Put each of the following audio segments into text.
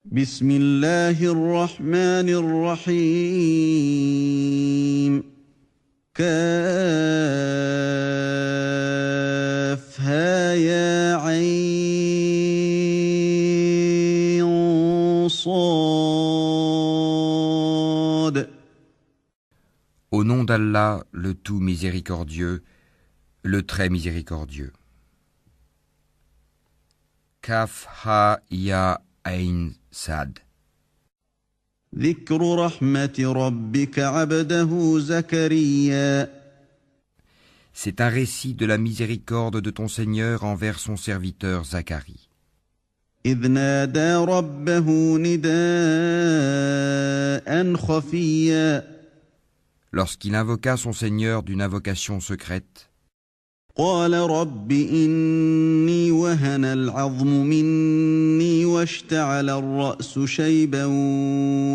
بسم الله الرحمن الرحيم كافها يا عين صاد. Au nom d'Allah, le tout miséricordieux, le très miséricordieux. Kaf ha ya ain sad. ذكر رحمة ربك عبده زكريا C'est un récit de la miséricorde de ton Seigneur envers son serviteur Zacharie. إذ نادى ربه نداء خفيا Lorsqu'il invoqua son Seigneur d'une invocation secrète, قال رب إني وهن العظم مني واشتعل الرأس شيبا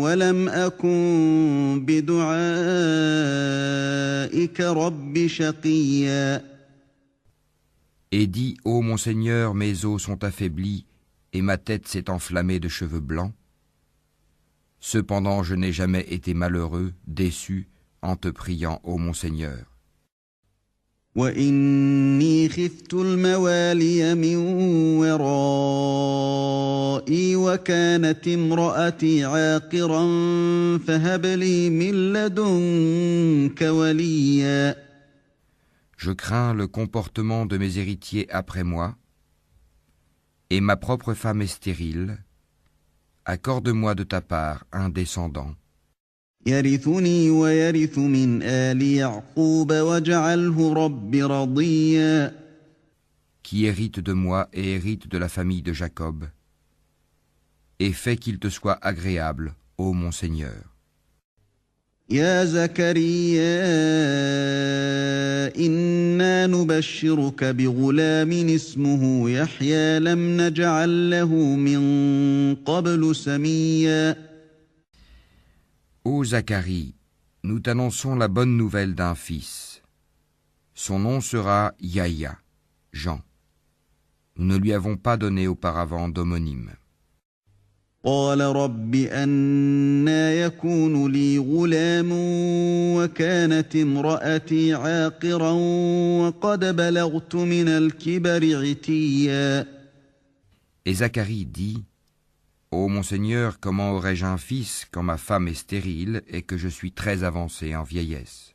ولم أكن بدعائك رب شقيا. et dit: Ô mon Seigneur, mes os sont affaiblis et ma tête s'est enflammée de cheveux blancs. Cependant, je n'ai jamais été malheureux, déçu, en te priant, ô mon Seigneur. وإني خفت الموالي من ورائي وكانت امرأتي عاقرا فهب لي من لدنك وليا. Je crains le comportement de mes héritiers après moi, et ma propre femme est stérile. Accorde-moi de ta part un descendant, يرثني ويرث من آل يعقوب واجعله رب رضيا. qui hérite de moi et hérite de la famille de Jacob, et fais qu'il te soit agréable, ô mon Seigneur. يا زكريا إنا نبشرك بغلام اسمه يحيى لم نجعل له من قبل سميا. Ô Zacharie, nous t'annonçons la bonne nouvelle d'un fils. Son nom sera Yahya, Jean. Nous ne lui avons pas donné auparavant d'homonyme. قال رب أنى يكون لي غلام وكانت امرأتي عاقرا وقد بلغت من الكبر عتيا. Et Zacharie dit: Ô mon Seigneur, comment aurais-je un fils quand ma femme est stérile et que je suis très avancé en vieillesse?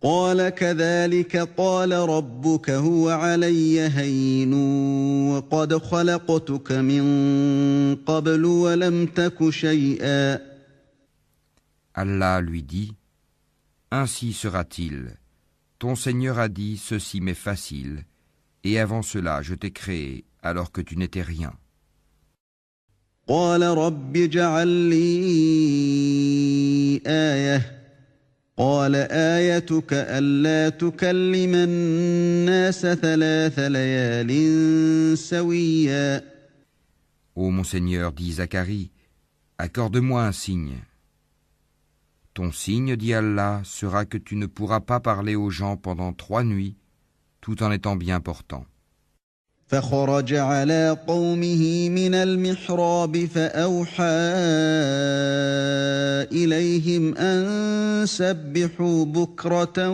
قال كذلك قال ربك هو علي هين وقد خلقتك من قبل ولم تك شيئا. Allah lui dit: Ainsi sera-t-il. Ton Seigneur a dit: Ceci m'est facile, et avant cela je t'ai créé alors que tu n'étais rien. قال رب اجعل لي آية قال آيتك ألا تكلم الناس 3 ليال سويا. Ô mon Seigneur, dit Zacharie, accorde-moi un signe. Ton signe, dit Allah, sera que tu ne pourras pas parler aux gens pendant 3 nuits, tout en étant bien portant. فخرج على قومه من المحراب فأوحى إليهم أن سبحوا بكرة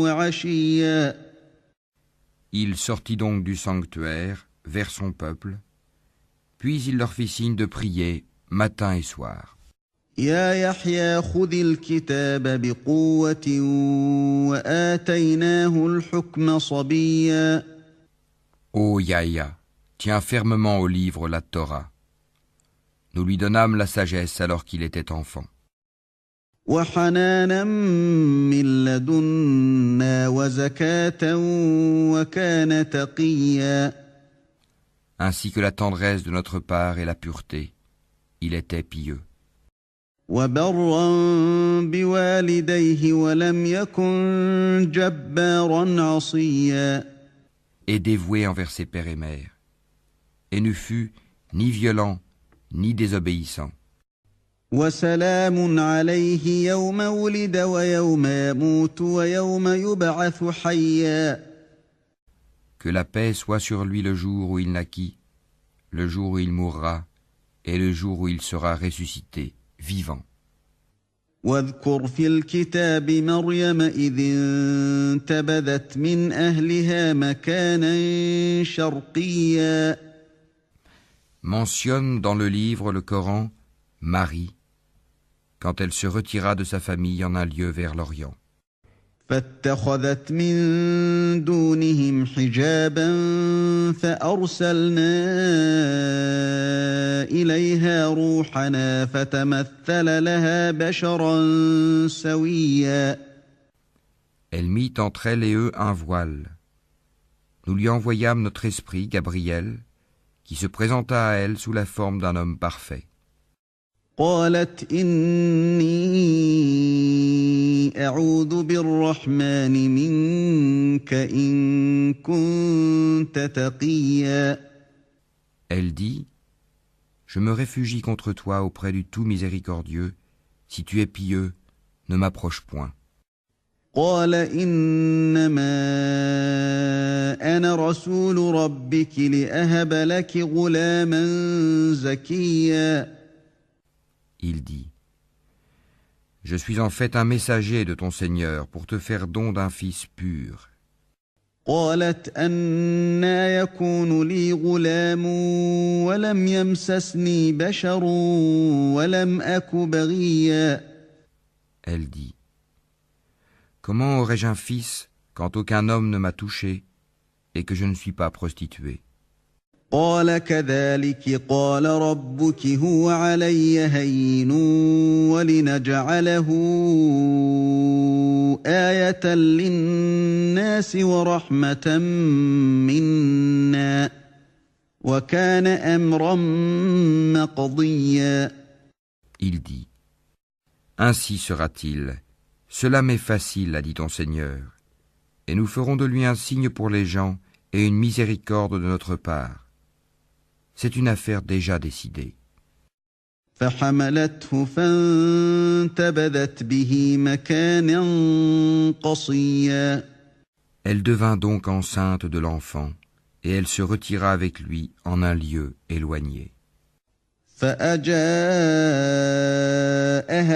وعشيا. Il sortit donc du sanctuaire vers son peuple, puis il leur fit signe de prier matin et soir. يا يحيى خذ الكتاب بقوة وآتيناه الحكم صبيا. Ô Yahya, tiens fermement au livre la Torah. Nous lui donnâmes la sagesse alors qu'il était enfant. وحنانا من لدنا وزكاة وكان تقيا. Ainsi que la tendresse de notre part et la pureté, il était pieux. وبرا بوالديه ولم يكن جبارا عصيا. Et dévoué envers ses pères et mères, et ne fut ni violent ni désobéissant. وسلام عليه يوم ولد ويوم يموت ويوم يبعث حيا. Que la paix soit sur lui le jour où il naquit, le jour où il mourra et le jour où il sera ressuscité, vivant. واذكر في الكتاب مريم إذ انتبذت من أهلها مكانا شرقيا. Mentionne dans le livre, le Coran, Marie, quand elle se retira de sa famille en un lieu vers l'Orient. فاتخذت من دونهم حجابا فأرسلنا إليها روحنا فتمثل لها بشرا سويا. Elle mit entre elle et eux un voile. Nous lui envoyâmes notre esprit, Gabriel, qui se présenta à elle sous la forme d'un homme parfait. قالت إني أعوذ بالرحمن منك إن كنت تقيا. Elle dit, je me réfugie contre toi auprès du tout miséricordieux. Si tu es pieux, ne m'approche point. قال إنما أنا رسول ربك لأهب لك غلاما زكيا. Il dit, je suis en fait un messager de ton Seigneur pour te faire don d'un fils pur. قالت أنى يكون لي غلام ولم يمسسني بشر ولم أك بغيا. Elle dit, comment aurais-je un fils quand aucun homme ne m'a touché et que je ne suis pas prostituée? قال كذلك قال ربك هو علي هين ولنجعله آية للناس ورحمة منا وكان أمرا مقضيا. Il dit, ainsi sera-t-il. Cela m'est facile, a dit ton Seigneur, et nous ferons de lui un signe pour les gens et une miséricorde de notre part. C'est une affaire déjà décidée. فحملته فانتبذت به مكانا قصيا. Elle devint donc enceinte de l'enfant, et elle se retira avec lui en un lieu éloigné. فأجاءها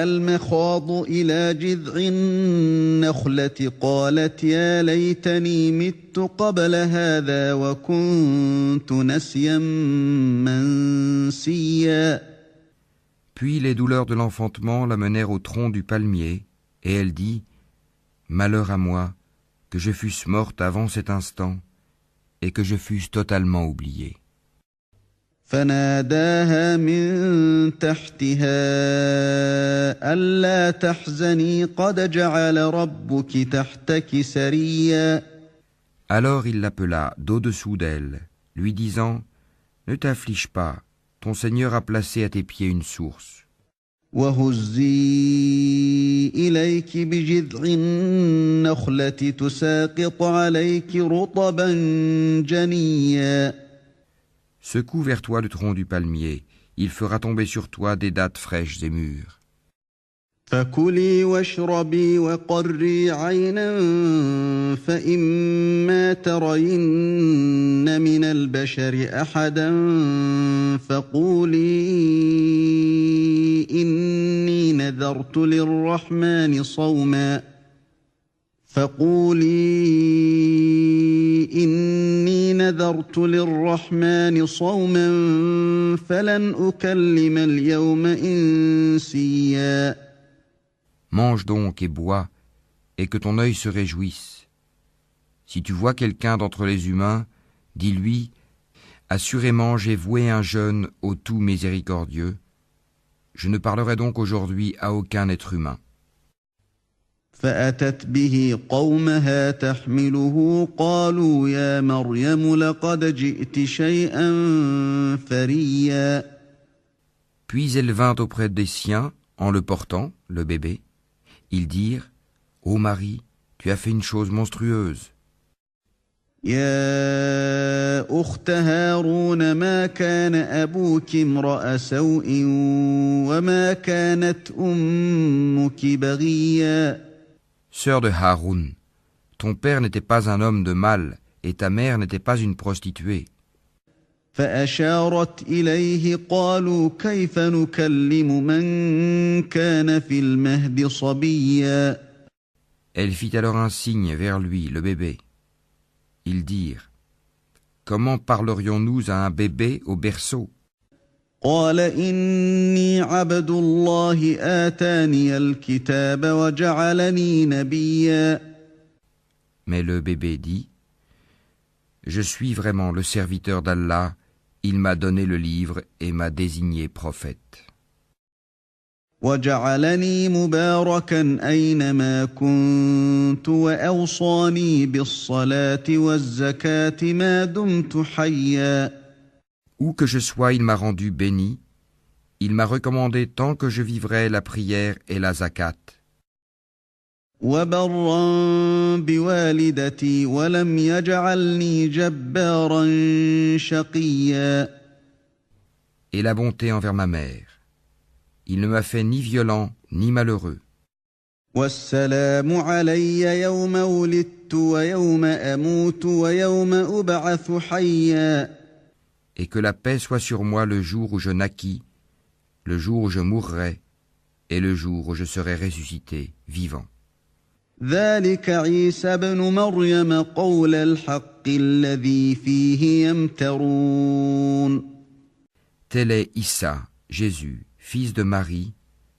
المخاض إلى جذع النخلة قالت يا ليتني مت قبل هذا وكنت نسيا منسيا. Puis les douleurs de l'enfantement la menèrent au tronc du palmier, et elle dit, malheur à moi, que je fusse morte avant cet instant, et que je fusse totalement oubliée. فناداها من تحتها ألا تحزني قد جعل ربك تحتك سريا. Alors il l'appela d'au-dessous d'elle, lui disant, ne t'afflige pas, ton Seigneur a placé à tes pieds une source. وهزي إليك بجذع النخلة تساقط عليك رطبا جنيا. Secoue vers toi le tronc du palmier, il fera tomber sur toi des dattes fraîches et mûres. فكلي واشربي وقري عينا فإما ترين من البشر أحدا فقولي إني نذرت للرحمن صوما فلن أكلم اليوم إنسيا. Mange donc et bois, et que ton œil se réjouisse. Si tu vois quelqu'un d'entre les humains, dis-lui, assurément j'ai voué un jeûne au tout miséricordieux. Je ne parlerai donc aujourd'hui à aucun être humain. فأتت به قومها تحمله قالوا يا مريم لقد جئت شيئا فريا. Puis elle vint auprès des siens, en le portant, le bébé. Ils dirent, ô Marie, tu as fait une chose monstrueuse. يا أخت هارون ما كان أبوك امرأ سوء وما كانت أمك بغيا. Sœur de Haroun, ton père n'était pas un homme de mal, et ta mère n'était pas une prostituée. فأشارت إليه قالوا كيف نكلم من كان في المهد صبيا. Elle fit alors un signe vers lui, le bébé. Ils dirent, comment parlerions-nous à un bébé au berceau? قال إني عبد الله آتاني الكتاب وجعلني نبيا. Mais le bébé dit, je suis vraiment le serviteur d'Allah, il m'a donné le livre et m'a désigné prophète. وجعلني مباركا أينما كنت وأوصاني بالصلاة والزكاة ما دمت حيا. Où que je sois, il m'a rendu béni. Il m'a recommandé tant que je vivrai la prière et la zakat. وبرا بوالدتي ولم يجعلني جبارا شقيا. Et la bonté envers ma mère. Il ne m'a fait ni violent ni malheureux. والسلام علي يوم ولدت ويوم أموت ويوم أبعث حيا. Et que la paix soit sur moi le jour où je naquis, le jour où je mourrai, et le jour où je serai ressuscité, vivant. ذلك عيسى ابن مريم قول الحق الذي فيه يمترون. Tel est Issa, Jésus, fils de Marie,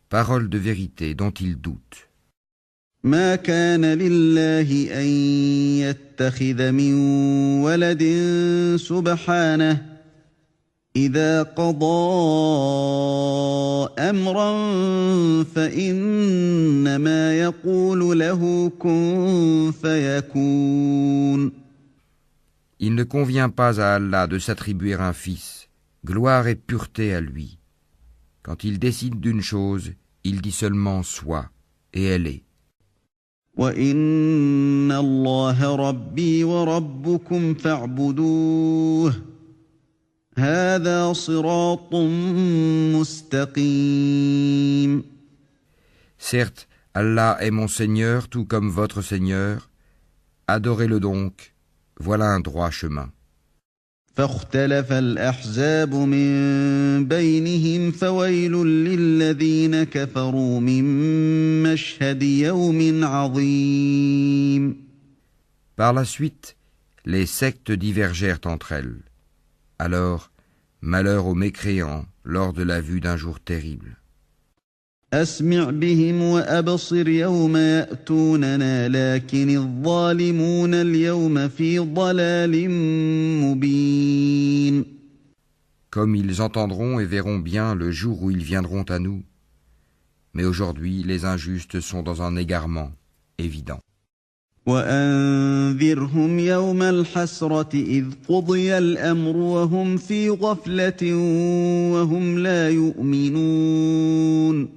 parole de vérité dont ils doutent. ما كان لله أن يتخذ من ولد سبحانه إذا قضى أمرا فإنما يقول له كن فيكون. Il ne convient pas à Allah de s'attribuer un fils, gloire et pureté à lui. Quand il décide d'une chose, il dit seulement sois, et elle est. وإن الله ربي وربكم فاعبدوه هذا صراط مستقيم. Certes, Allah est mon Seigneur, tout comme votre Seigneur. Adorez-le donc, voilà un droit chemin. فاختلف الأحزاب من بينهم فويل للذين كفروا من مشهد يوم عظيم. Par la suite, les sectes divergèrent entre elles. Alors, malheur aux mécréants lors de la vue d'un jour terrible. أسمع بهم وأبصر يوم يأتوننا لكن الظالمون اليوم في ضلال مبين. Comme ils entendront et verront bien le jour où ils viendront à nous. Mais aujourd'hui, les injustes sont dans un égarement évident. وأنذرهم يوم الحسرة إذ قضي الأمر وهم في غفلة وهم لا يؤمنون.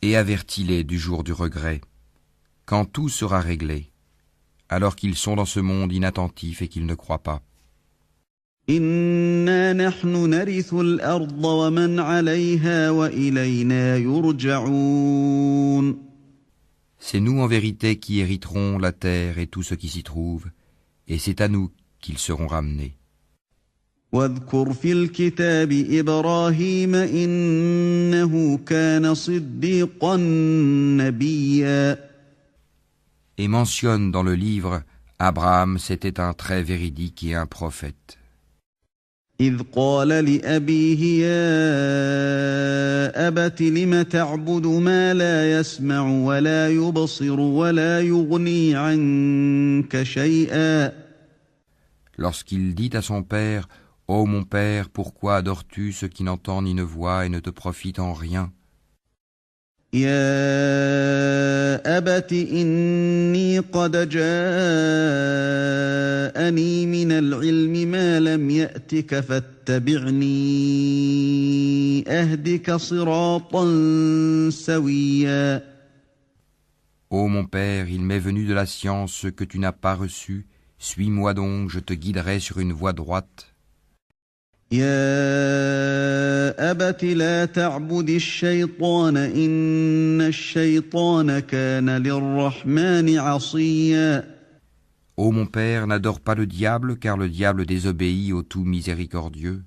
Et avertis-les du jour du regret, quand tout sera réglé, alors qu'ils sont dans ce monde inattentif et qu'ils ne croient pas. إنا نحن نرث الأرض ومن عليها وإلينا يرجعون. C'est nous en vérité qui hériterons la terre et tout ce qui s'y trouve, et c'est à nous qu'ils seront ramenés. واذكر في الكتاب إبراهيم إنه كان صديقا نبيا. Et mentionne dans le livre, Abraham c'était un très véridique et un prophète. إذ قال لأبيه يا أبت لم تعبد ما لا يسمع ولا يبصر ولا يغني عنك شيئا. Lorsqu'il dit à son père, ô mon père, pourquoi adores-tu ce qui n'entend ni ne voit et ne te profite en rien? يا أبت إني قد جاءني من العلم ما لم يأتك فاتبعني أهدك صراطا سويا. Ô mon père, il m'est venu de la science ce que tu n'as pas reçu, suis-moi donc, je te guiderai sur une voie droite. يا أبت لا تعبد الشيطان إن الشيطان كان للرحمن عصيا. Ô mon père, n'adore pas le diable, car le diable désobéit au tout miséricordieux.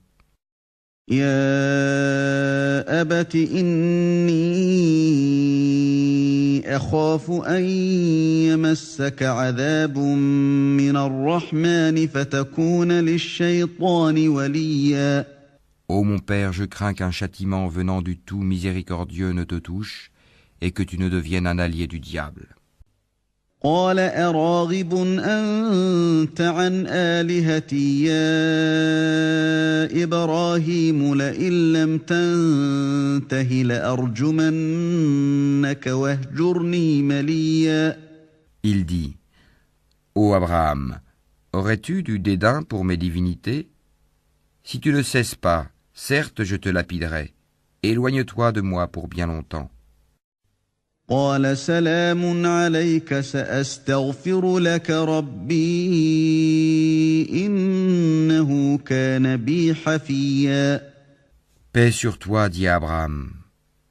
يا أبت إني أخاف أن يمسك عذاب من الرحمن فتكون للشيطان وليا. Ô mon père, je crains qu'un châtiment venant du tout miséricordieux ne te touche et que tu ne deviennes un allié du diable. قال أراغب أنت عن آلهتي يا إبراهيم لئن لم تنته لأرجمنك واهجرني مليا. Il dit, Ô Abraham, aurais-tu du dédain pour mes divinités? Si tu ne cesses pas, certes je te lapiderai. Éloigne-toi de moi pour bien longtemps. قال سلام عليك سأستغفر لك ربي إنه كان بي حفيا. Paix sur toi, dit Abraham.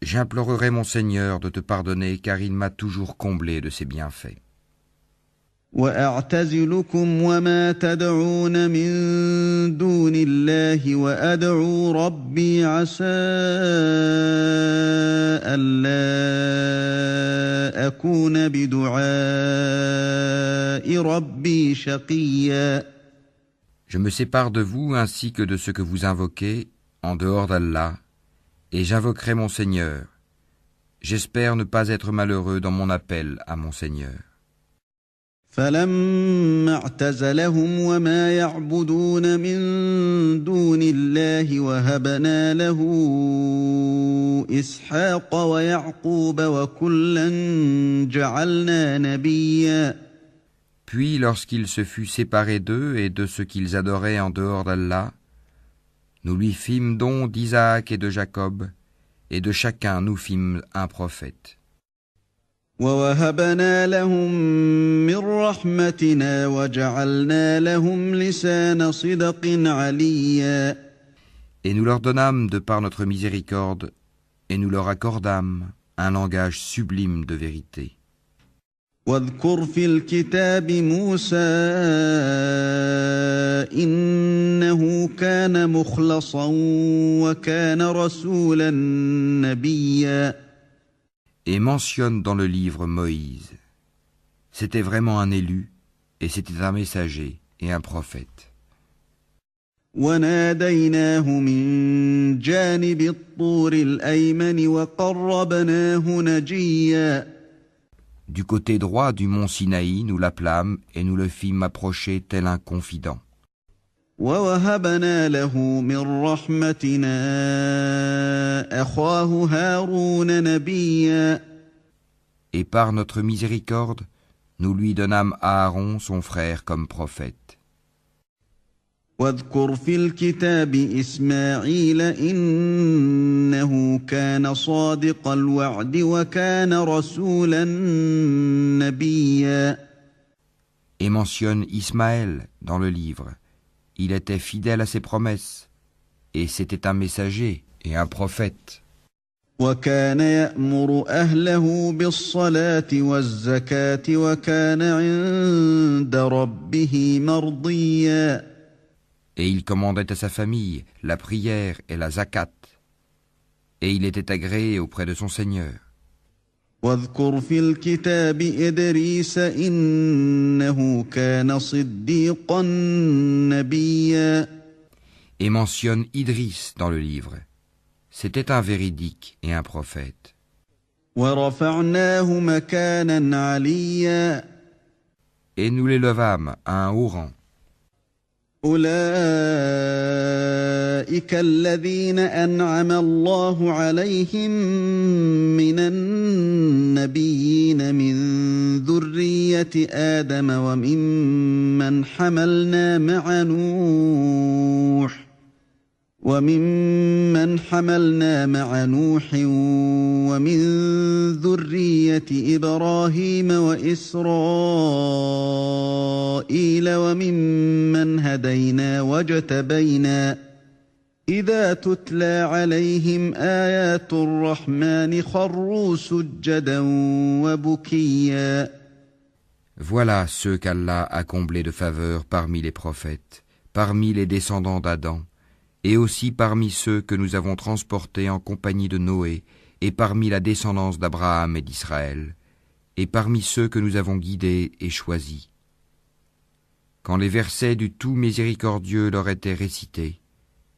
J'implorerai mon Seigneur de te pardonner car il m'a toujours comblé de ses bienfaits. وأعتزلكم وما تدعون من دون الله وأدعو ربي عسى ألا أكون بدعاء ربي شقيا. Je me sépare de vous ainsi que de ce que vous invoquez en dehors d'Allah, et j'invoquerai mon Seigneur. J'espère ne pas être malheureux dans mon appel à mon Seigneur. فلما اعتزلهم وما يعبدون من دون الله وهبنا له إسحاق ويعقوب وكلا جعلنا نبيا. Puis lorsqu'il se fut séparé d'eux et de ce qu'ils adoraient en dehors d'Allah, nous lui fîmes don d'Isaac et de Jacob, et de chacun nous fîmes un prophète. ووهبنا لهم من رحمتنا وجعلنا لهم لسان صدق عليا. Et nous leur donnâmes de par notre miséricorde, et nous leur accordâmes un langage sublime de vérité. واذكر في الكتاب موسى إنه كان مخلصا وكان رسولا نبيا. Et mentionne dans le livre Moïse. C'était vraiment un élu, et c'était un messager et un prophète. وناديناه من جانب الطور الأيمن وقربناه نجيا. Du côté droit du mont Sinaï, nous l'appelâmes et nous le fîmes approcher tel un confident. ووهبنا له من رحمتنا أخاه هارون نبيا. Et par notre miséricorde, nous lui donnâmes Aaron son frère comme prophète. واذكر في الكتاب إسماعيل إنه كان صادق الوعد وكان رسولا نبيا. Et mentionne Ismaël dans le livre. Il était fidèle à ses promesses, et c'était un messager et un prophète. وكان يأمر أهله بالصلاة والزكاة وكان عند ربه مرضيا. Et il commandait à sa famille la prière et la zakat, et il était agréé auprès de son Seigneur. واذكر في الكتاب إدريس إنه كان صديقا نبيا. Et mentionne Idris dans le livre. C'était un véridique et un prophète. ورفعناه مكانا عليا. Et nous l'élevâmes à un haut rang. أولئك الذين أنعم الله عليهم من النبيين من ذرية آدم وممن حملنا مع نوح ومن ذرية إبراهيم وإسرائيل وممن هدينا واجتبينا إذا تتلى عليهم آيات الرحمن خروا سجدا وبكيا. Voilà ceux qu'Allah a comblés de faveur parmi les prophètes, parmi les descendants d'Adam, et aussi parmi ceux que nous avons transportés en compagnie de Noé, et parmi la descendance d'Abraham et d'Israël, et parmi ceux que nous avons guidés et choisis. Quand les versets du Tout Miséricordieux leur étaient récités,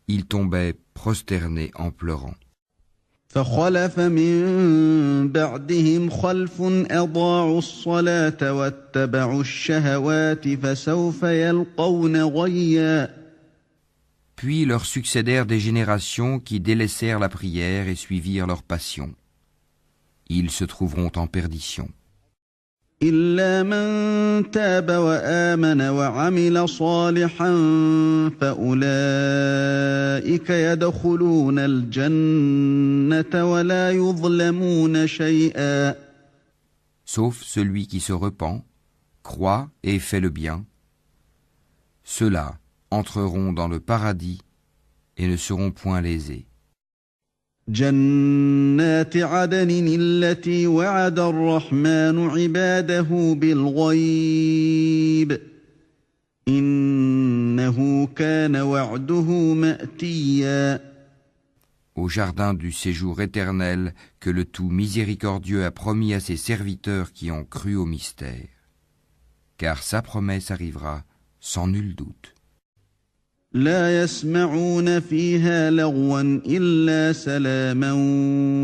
ils tombaient prosternés en pleurant. فخلف من بعدهم خلف أضاعوا الصلاة واتبعوا الشهوات فسوف يلقون غيا. Puis leur succédèrent des générations qui délaissèrent la prière et suivirent leur passion. Ils se trouveront en perdition. إلا من تاب وآمن وعمل صالحا فأولئك يدخلون الجنة ولا يظلمون شيئا. Sauf celui qui se repent, croit et fait le bien. Ceux-là entreront dans le paradis et ne seront point lésés. جنات عدن التي وعد الرحمن عباده بالغيب إنه كان وعده مأتيا. Au jardin du séjour éternel que le Tout Miséricordieux a promis à ses serviteurs qui ont cru au mystère. Car sa promesse arrivera sans nul doute. لا يسمعون فيها لغوا إلا سلاما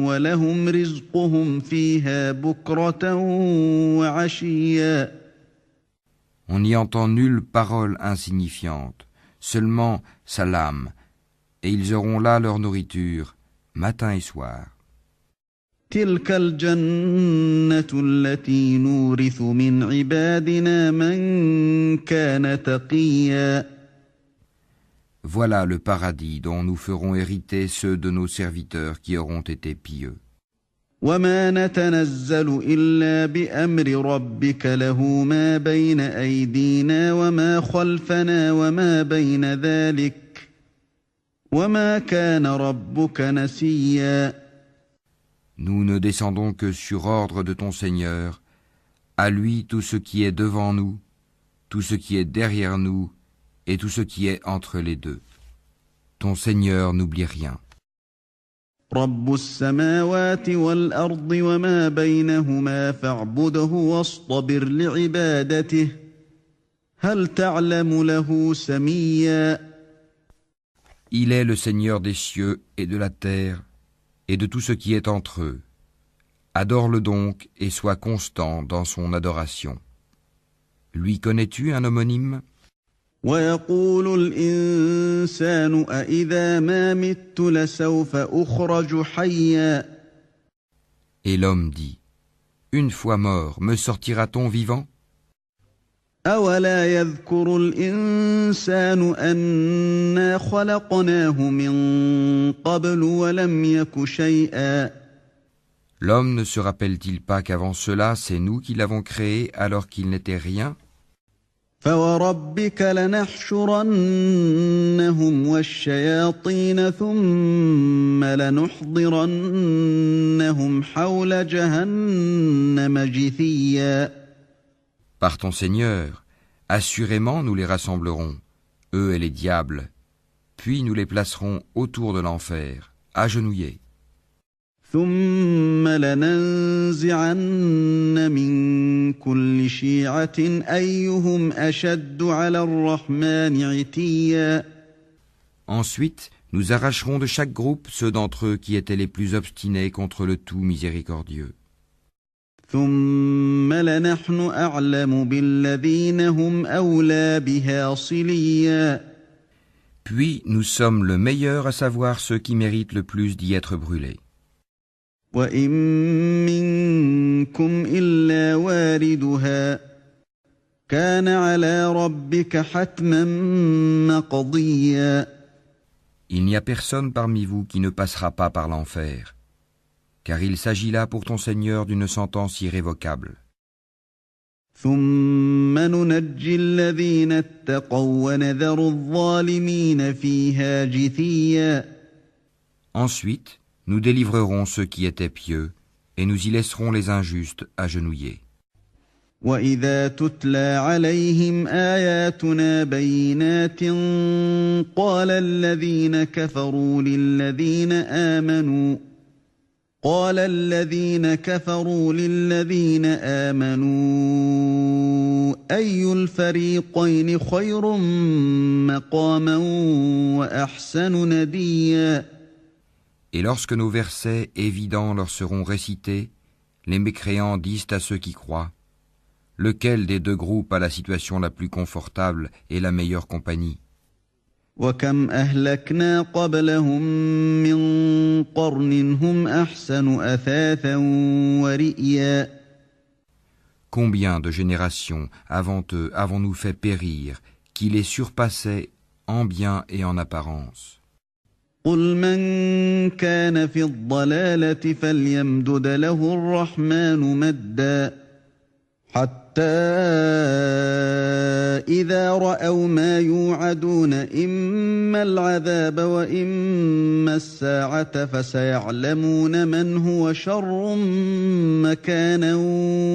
ولهم رزقهم فيها بكرة وعشيا. On n'y entend nulle parole insignifiante, seulement salam, et ils auront là leur nourriture, matin et soir. تلك الجنة التي نورث من عبادنا من كان تقيا. Voilà le paradis dont nous ferons hériter ceux de nos serviteurs qui auront été pieux. وما نتنزل إلا بأمر ربك له ما بين أيدينا وما خلفنا وما بين ذلك وما كان ربك نسيا. Nous ne descendons que sur ordre de ton Seigneur, à lui tout ce qui est devant nous, tout ce qui est derrière nous, et tout ce qui est entre les deux. Ton Seigneur n'oublie rien. رب السماوات والأرض وما بينهما فاعبده واصطبر لعبادته هل تعلم له سميا. Il est le Seigneur des cieux et de la terre et de tout ce qui est entre eux. Adore-le donc et sois constant dans son adoration. Lui connais-tu un homonyme? ويقول الإنسان أإذا ما مت لسوف أخرج حيا. Et l'homme dit, une fois mort, me sortira-t-on vivant? أولا يذكر الإنسان أنا خلقناه من قبل ولم يك شيئا. L'homme ne se rappelle-t-il pas qu'avant cela, c'est nous qui l'avons créé alors qu'il n'était rien? فوربك لنحشرنهم والشياطين ثم لنحضرنهم حول جهنم جثيا. Par ton Seigneur, assurément nous les rassemblerons, eux et les diables, puis nous les placerons autour de l'enfer, agenouillés. ثم لننزعن من كل شيعة أيهم أشد على الرحمن عتيا. Ensuite, nous arracherons de chaque groupe ceux d'entre eux qui étaient les plus obstinés contre le Tout Miséricordieux. ثم لنحن أعلم بالذين هم أولى بها صليا. Puis nous sommes le meilleur à savoir ceux qui méritent le plus d'y être brûlés. وإن منكم إلا واردها كان على ربك حتما مقضيا. Il n'y a personne parmi vous qui ne passera pas par l'enfer, car il s'agit là pour ton Seigneur d'une sentence irrévocable. ثم ننجي الذين اتقوا ونذر الظالمين فيها جثيا. Ensuite, nous délivrerons ceux qui étaient pieux, et nous y laisserons les injustes agenouillés. وإذا تتلى عليهم آياتنا بينات قال الذين كفروا للذين آمنوا أي الفريقين خير مقاما وأحسن نديا. Et lorsque nos versets évidents leur seront récités, les mécréants disent à ceux qui croient: lequel des deux groupes a la situation la plus confortable et la meilleure compagnie? وكم أهلكنا قبلهم من قرن هم أحسن أثاثا ورئيا. Combien de générations avant eux avons-nous fait périr, qui les surpassaient en bien et en apparence? قل من كان في الضلالة فليمدد له الرحمن مدا حتى إذا رأوا ما يوعدون إما العذاب وإما الساعة فسيعلمون من هو شر مكانا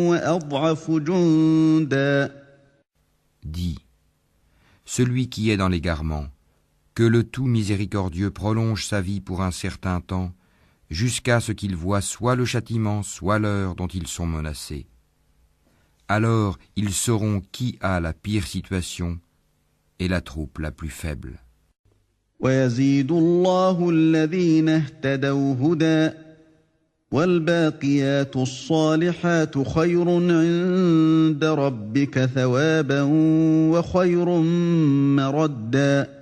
وأضعف جندا. Dis, celui qui est dans l'égarement, que le tout miséricordieux prolonge sa vie pour un certain temps, jusqu'à ce qu'il voie soit le châtiment, soit l'heure dont ils sont menacés. Alors ils sauront qui a la pire situation et la troupe la plus faible. ويزيد الله الذين اهتدوا هدى والباقيات الصالحات خير عند ربك ثوابا وخير مردا.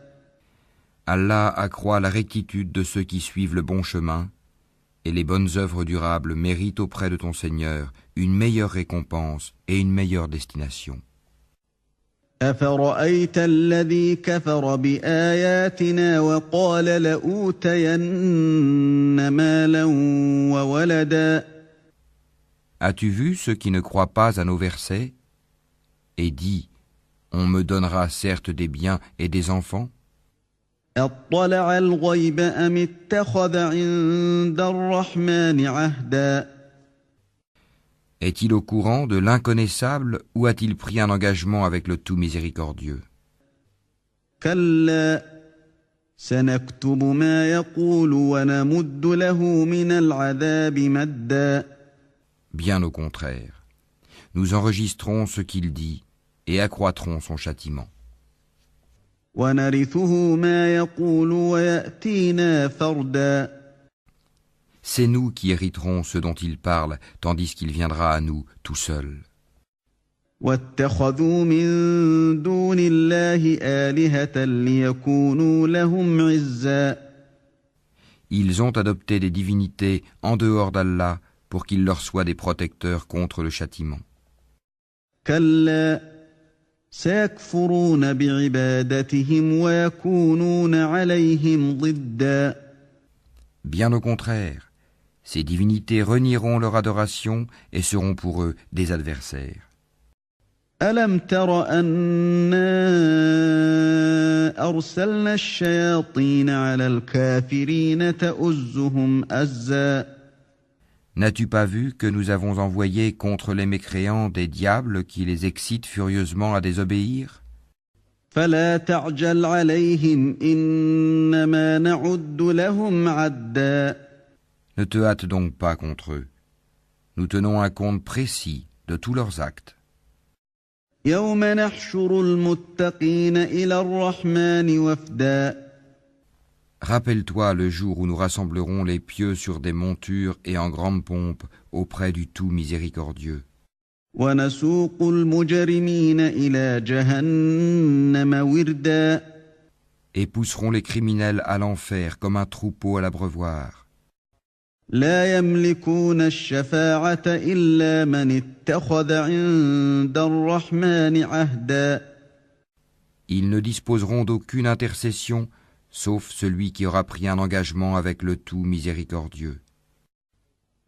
Allah accroît la rectitude de ceux qui suivent le bon chemin, et les bonnes œuvres durables méritent auprès de ton Seigneur une meilleure récompense et une meilleure destination. أفرأيت الذي كفر بآياتنا وقال لأوتين مالا وولدا. As-tu vu ceux qui ne croient pas à nos versets et dit: on me donnera certes des biens et des enfants? أطلع الغيب أم اتخذ عند الرحمن عهدا. Est-il au courant de l'inconnaissable ou a-t-il pris un engagement avec le tout miséricordieux? كلا سنكتب ما يقول ونمد له من العذاب مدا. Bien au contraire, nous enregistrons ce qu'il dit et accroîtrons son châtiment. ونرثه ما يقول ويأتينا فردا. C'est nous qui hériterons ce dont il parle, tandis qu'il viendra à nous tout seul. واتخذوا من دون الله آلهة ليكونوا لهم عزا. Ils ont adopté des divinités en dehors d'Allah pour qu'ils leur soient des protecteurs contre le châtiment. كلا سيكفرون بعبادتهم ويكونون عليهم ضدا. Bien au contraire, ces divinités renieront leur adoration et seront pour eux des adversaires. ألم تر أنا أرسلنا الشياطين على الكافرين تؤزهم أزا. N'as-tu pas vu que nous avons envoyé contre les mécréants des diables qui les excitent furieusement à désobéir? فلا تعجل عليهم إنما نعد لهم عدا. Ne te hâte donc pas contre eux. Nous tenons un compte précis de tous leurs actes. يوم نحشر المتقين إلى الرحمن وفدا. Rappelle-toi le jour où nous rassemblerons les pieux sur des montures et en grande pompe auprès du tout miséricordieux. ونسوق المجرمين إلى جهنم وردا. Et pousseront les criminels à l'enfer comme un troupeau à l'abreuvoir. لا يملكون الشفاعة إلا من اتخذ عند الرحمن عهدا. Ils ne disposeront d'aucune intercession, sauf celui qui aura pris un engagement avec le tout miséricordieux.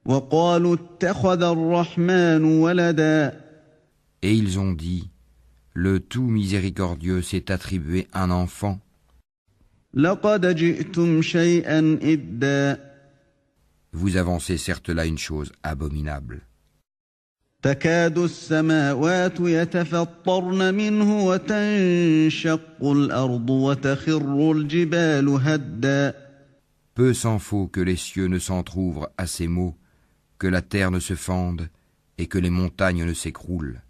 وقالوا اتخذ الرحمن ولدا. Et ils ont dit: le tout miséricordieux s'est attribué un enfant. لقد جئتم شيئا إدا. Vous avancez certes là une chose abominable. تكاد السماوات يتفطرن منه وتنشق الأرض وتخر الجبال هدا Peu s'en faut que les cieux ne s'entr'ouvrent à ces mots, que la terre ne se fende et que les montagnes ne s'écroulent.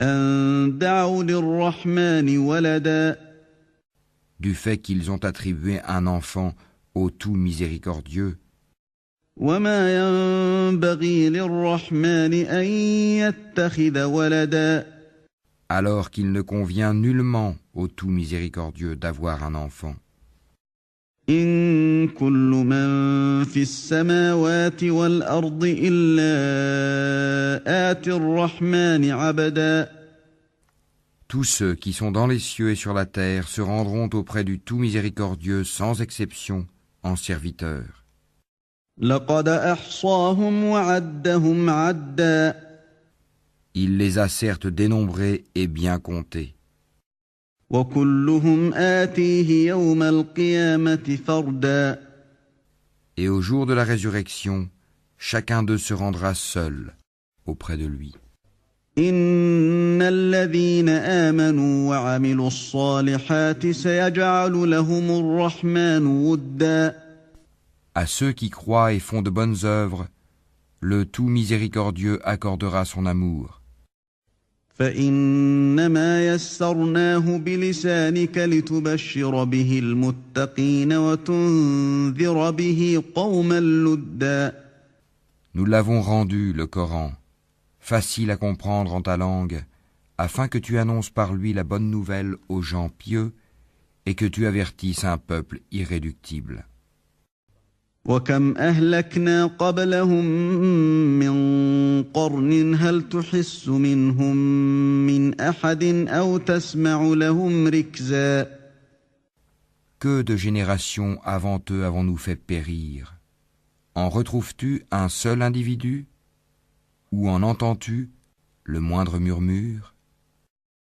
أن دعوا للرحمن ولدا Du fait qu'ils ont attribué un enfant au tout miséricordieux, وما ينبغي للرحمن أن يتخذ ولدا alors qu'il ne convient nullement au tout miséricordieux d'avoir un enfant. إن كل من في السماوات والأرض إلا آتي الرحمن عبدا Tous ceux qui sont dans les cieux et sur la terre se rendront auprès du tout miséricordieux sans exception en serviteurs. لقد أحصاهم وعدهم عدا Il les a certes dénombrés et bien comptés. وكلهم آتيه يوم القيامة فردا Et au jour de la résurrection, chacun d'eux se rendra seul auprès de lui. إن الذين آمنوا وعملوا الصالحات سيجعل لهم الرحمن ودا À ceux qui croient et font de bonnes œuvres, le tout miséricordieux accordera son amour. فإنما يسرناه بلسانك لتبشر به المتقين وتنذر به قوما لدا Nous l'avons rendu, le Coran, facile à comprendre en ta langue, afin que tu annonces par lui la bonne nouvelle aux gens pieux et que tu avertisses un peuple irréductible. وكم أهلكنا قبلهم من قرن هل تحس منهم من أحد أو تسمع لهم ركزا Que de générations avant eux avons-nous fait périr? En retrouves-tu un seul individu? Ou en entends-tu le moindre murmure?